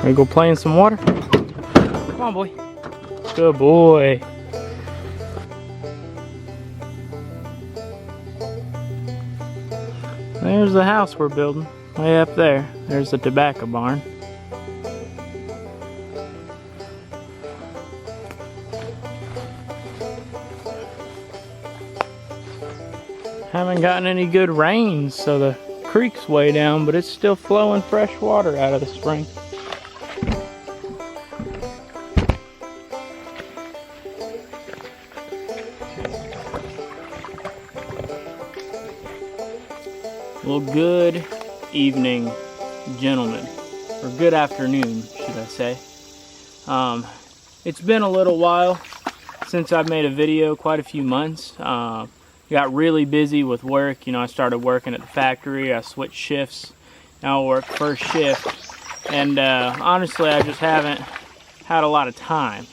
Ready to go play in some water? Come on, boy. Good boy. There's the house we're building. Way up there. There's the tobacco barn. Haven't gotten any good rains, so the creek's way down, but it's still flowing fresh water out of the spring. Well, good evening, gentlemen, or good afternoon, should I say. It's been a little while since I've made a video, quite a few months. Got really busy with work. You know, I started working at the factory, I switched shifts, now I work first shift, and honestly, I just haven't had a lot of time.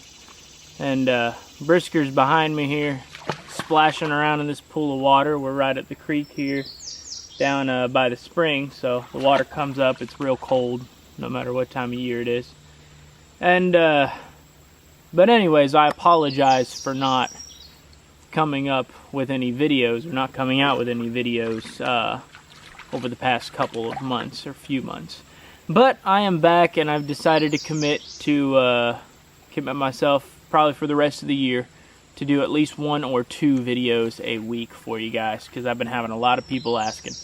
And Brisker's behind me here, splashing around in this pool of water. We're right at the creek here, down by the spring, so the water comes up. It's real cold no matter what time of year it is. And but anyways, I apologize for not coming up with any videos, or not coming out with any videos over the past couple of months or few months. But I am back, and I've decided to commit myself probably for the rest of the year to do at least 1 or 2 videos a week for you guys, because I've been having a lot of people asking.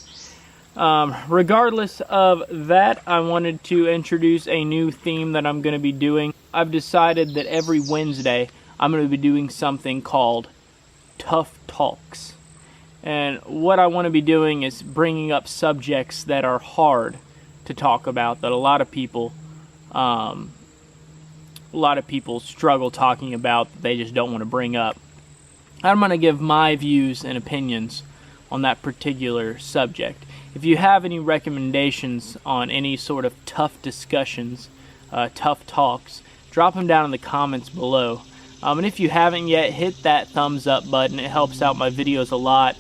Regardless of that, I wanted to introduce a new theme that I'm going to be doing. I've decided that every Wednesday I'm going to be doing something called Tough Talks. And what I want to be doing is bringing up subjects that are hard to talk about, that a lot of people struggle talking about, that they just don't want to bring up. I'm going to give my views and opinions on that particular subject. If you have any recommendations on any sort of tough discussions, tough talks, drop them down in the comments below. And if you haven't yet, hit that thumbs up button. It helps out my videos a lot.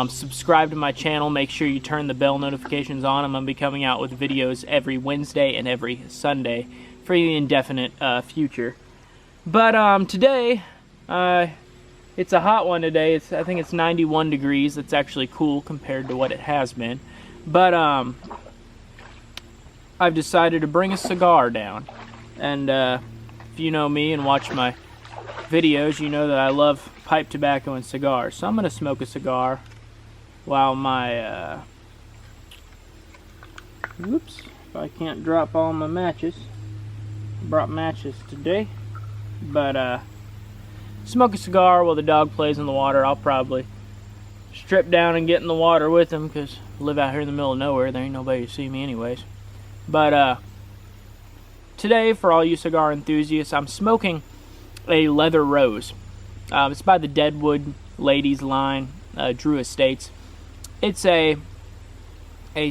Subscribe to my channel. Make sure you turn the bell notifications on. I'm going to be coming out with videos every Wednesday and every Sunday for the indefinite future. But today, it's a hot one today. I think it's 91 degrees. It's actually cool compared to what it has been. But I've decided to bring a cigar down. And if you know me and watch my videos, you know that I love pipe tobacco and cigars. So I'm going to smoke a cigar while my whoops, if I can't drop all my matches. I brought matches today. But smoke a cigar while the dog plays in the water. I'll probably strip down and get in the water with him, because I live out here in the middle of nowhere. There ain't nobody to see me anyways. But today, for all you cigar enthusiasts, I'm smoking a Leather Rose. It's by the Deadwood Ladies line, Drew Estates. It's a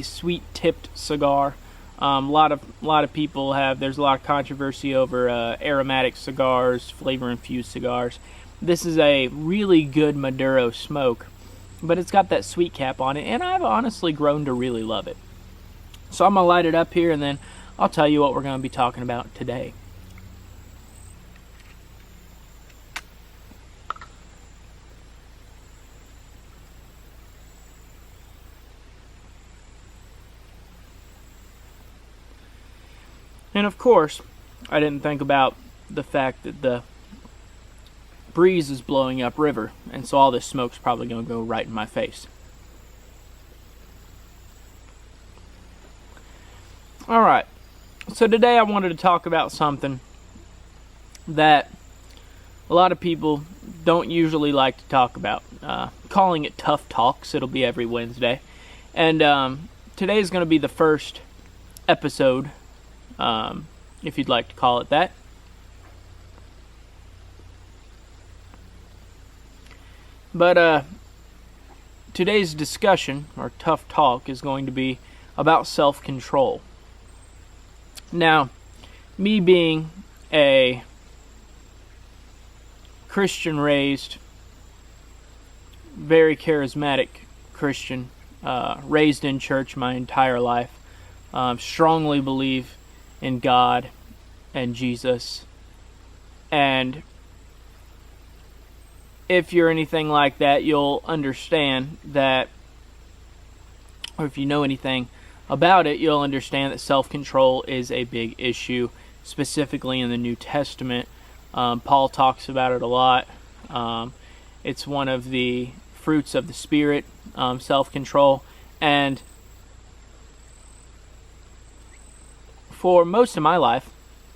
sweet tipped cigar. A lot of people have. There's a lot of controversy over aromatic cigars, flavor infused cigars. This is a really good Maduro smoke, but it's got that sweet cap on it, and I've honestly grown to really love it. So I'm gonna light it up here, and then I'll tell you what we're gonna be talking about today. And of course, I didn't think about the fact that the breeze is blowing upriver, and so all this smoke's probably going to go right in my face. Alright, so today I wanted to talk about something that a lot of people don't usually like to talk about. Calling it Tough Talks. It'll be every Wednesday. And today is going to be the first episode, if you'd like to call it that. But today's discussion, or tough talk, is going to be about self-control. Now, me being a Christian-raised, very charismatic Christian, raised in church my entire life, strongly believe in God and Jesus. And if you're anything like that, you'll understand that, or if you know anything about it, you'll understand that self-control is a big issue, specifically in the New Testament. Paul talks about it a lot. It's one of the fruits of the Spirit, self-control. And for most of my life,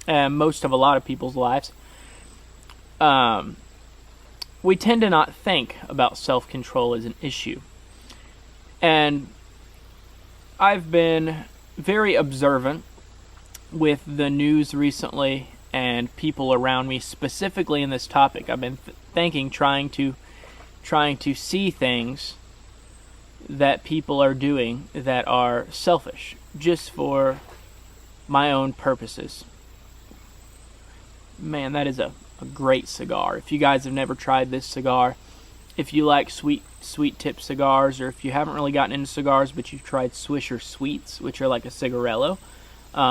and most of a lot of people's lives, we tend to not think about self-control as an issue. And I've been very observant with the news recently and people around me, specifically in this topic. I've been trying to see things that people are doing that are selfish, just for my own purposes. Man, that is a great cigar. If you guys have never tried this cigar, if you like sweet tip cigars, or if you haven't really gotten into cigars but you've tried Swisher Sweets, which are like a cigarello,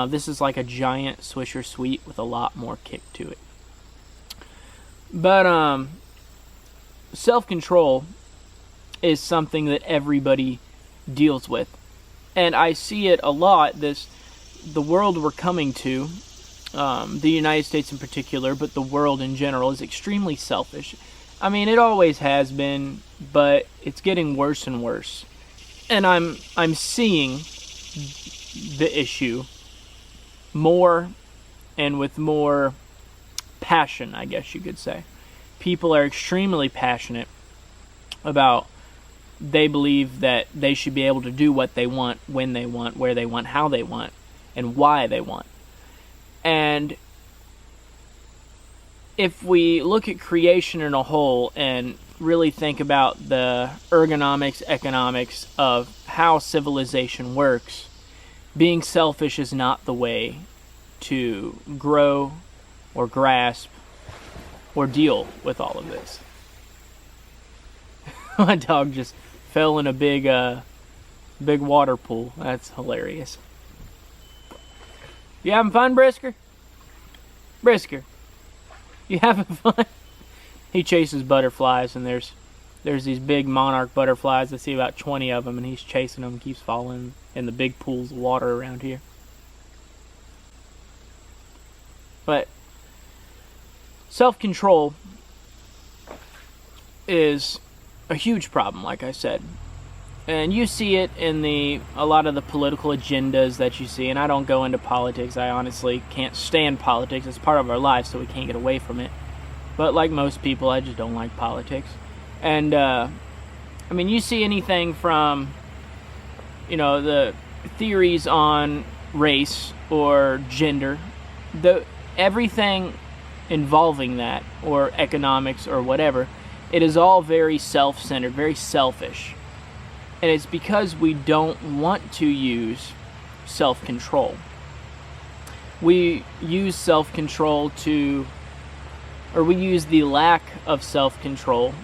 this is like a giant Swisher Sweet with a lot more kick to it. But self-control is something that everybody deals with, and I see it a lot. The world we're coming to, the United States in particular, but the world in general, is extremely selfish. I mean, it always has been, but it's getting worse and worse. And I'm seeing the issue more and with more passion, I guess you could say. People are extremely passionate about, they believe that they should be able to do what they want, when they want, where they want, how they want, and why they want. And if we look at creation in a whole and really think about the ergonomics, economics of how civilization works, being selfish is not the way to grow or grasp or deal with all of this. My dog just fell in a big water pool. That's hilarious. You having fun, Brisker? Brisker, you having fun? He chases butterflies, and there's these big monarch butterflies. I see about 20 of them, and he's chasing them and keeps falling in the big pools of water around here. But self-control is a huge problem, like I said. And you see it in a lot of the political agendas that you see. And I don't go into politics. I honestly can't stand politics. It's part of our life, so we can't get away from it. But like most people, I just don't like politics. And, I mean, you see anything from, the theories on race or gender. Everything involving that, or economics or whatever, it is all very self-centered, very selfish. And it's because we don't want to use self-control. We use self-control we use the lack of self-control,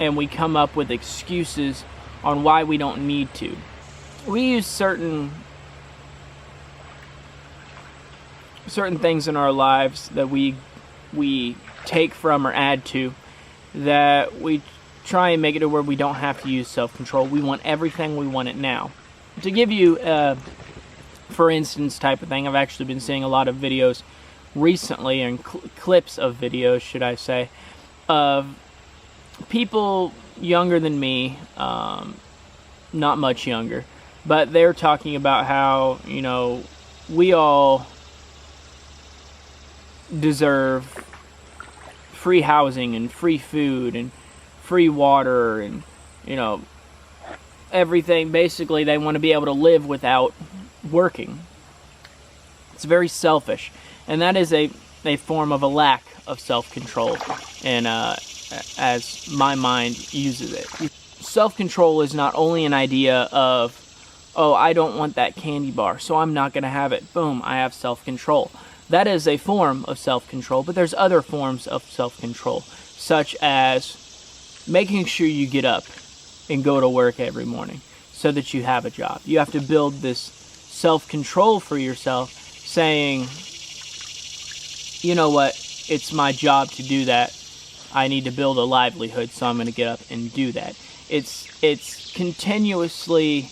and we come up with excuses on why we don't need to. We use certain things in our lives that we take from or add to, that we try and make it to where we don't have to use self-control. We want everything, we want it now. To give you for instance type of thing, I've actually been seeing a lot of videos recently, and clips of videos, should I say, of people younger than me, not much younger, but they're talking about how, we all deserve free housing and free food and free water and, everything. Basically, they want to be able to live without working. It's very selfish. And that is a form of a lack of self-control, and as my mind uses it. Self-control is not only an idea of, oh, I don't want that candy bar, so I'm not going to have it. Boom, I have self-control. That is a form of self-control, but there's other forms of self-control, such as making sure you get up and go to work every morning so that you have a job. You have to build this self-control for yourself saying, you know what, it's my job to do that. I need to build a livelihood, so I'm going to get up and do that. It's continuously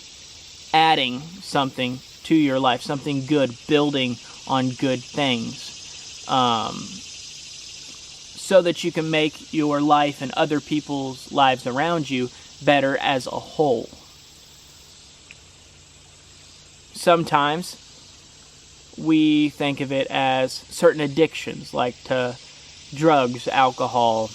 adding something to your life, something good, building on good things, so that you can make your life and other people's lives around you better as a whole. Sometimes we think of it as certain addictions, like to drugs, alcohol,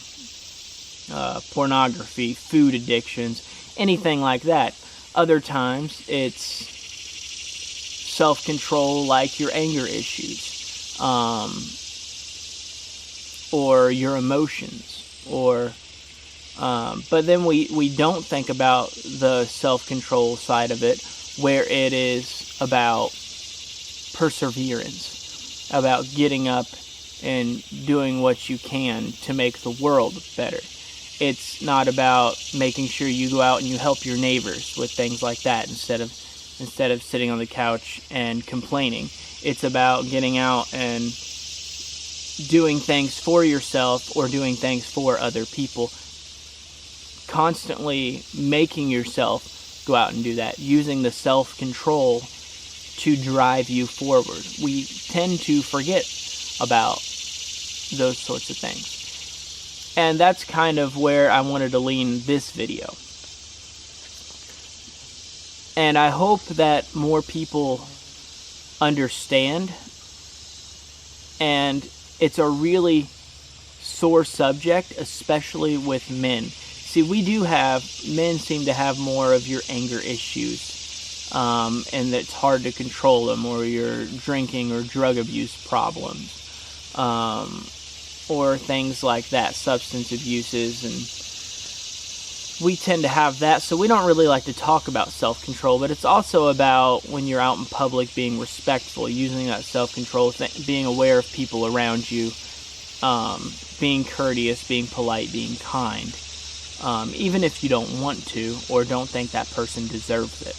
pornography, food addictions, anything like that. Other times it's self-control, like your anger issues, or your emotions, or but then we don't think about the self-control side of it, where it is about perseverance, about getting up and doing what you can to make the world better. It's not about making sure you go out and you help your neighbors with things like that instead of sitting on the couch and complaining. It's about getting out and doing things for yourself or doing things for other people. Constantly making yourself go out and do that, using the self-control to drive you forward. We tend to forget about those sorts of things. And that's kind of where I wanted to lean this video. And I hope that more people understand. And it's a really sore subject, especially with men. See, men seem to have more of your anger issues, and it's hard to control them, or your drinking or drug abuse problems, or things like that, substance abuses, and we tend to have that, so we don't really like to talk about self-control. But it's also about, when you're out in public, being respectful, using that self-control, being aware of people around you, being courteous, being polite, being kind, even if you don't want to or don't think that person deserves it.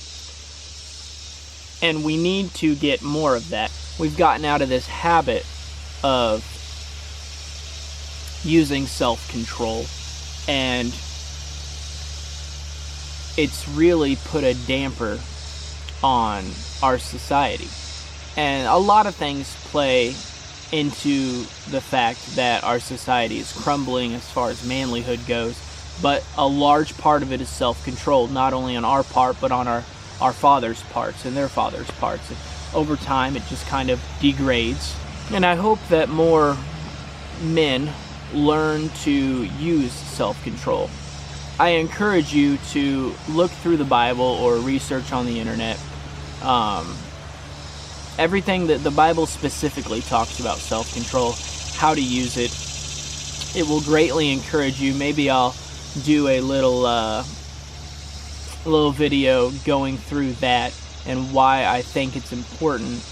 And we need to get more of that. We've gotten out of this habit of using self-control, and it's really put a damper on our society. And a lot of things play into the fact that our society is crumbling as far as manlyhood goes, but a large part of it is self-control, not only on our part, but on our fathers' parts and their fathers' parts. And over time, it just kind of degrades. And I hope that more men learn to use self-control. I encourage you to look through the Bible or research on the internet. Everything that the Bible specifically talks about self-control, how to use it. It will greatly encourage you. Maybe I'll do a little video going through that and why I think it's important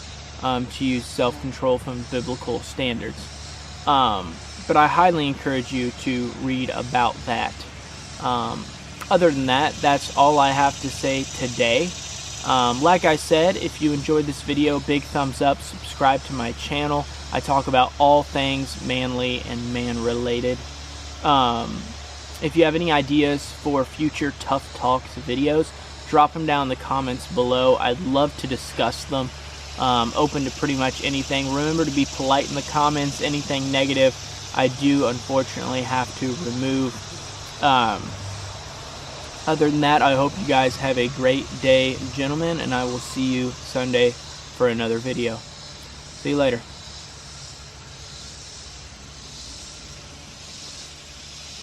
to use self-control from biblical standards. But I highly encourage you to read about that. Other than that, that's all I have to say today. Like I said, if you enjoyed this video, big thumbs up, subscribe to my channel. I talk about all things manly and man-related. If you have any ideas for future Tough Talks videos, drop them down in the comments below. I'd love to discuss them. Open to pretty much anything. Remember to be polite in the comments. Anything negative, I do unfortunately have to remove. Other than that, I hope you guys have a great day, gentlemen, and I will see you Sunday for another video. See you later.